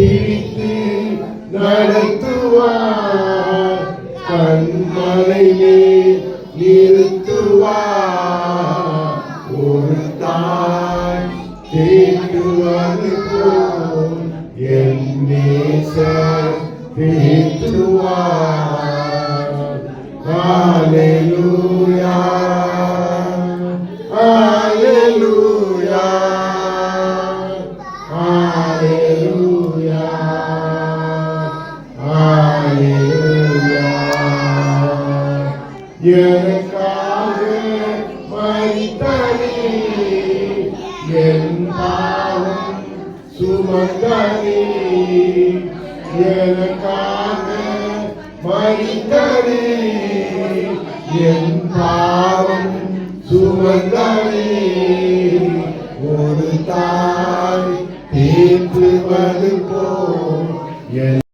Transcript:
பிடித்து நடத்துவார், கண்மலை மேல் நிறுத்துவார். ஒரு தாய் தேற்றுவது போல் என் நேசர் தேற்றுவார். ஹல்லேலூயா, ஹல்லேலூயா, ஹல்லேலூயா, ஹல்லேலூயா. எனக்காக மரித்தாரே, என் பாவம் சுமந்தாரே. எனக்காக மரித்தாரே, என் பாவம் சுமந்தாரே. ஒரு தாய் தேற்றுவது போல்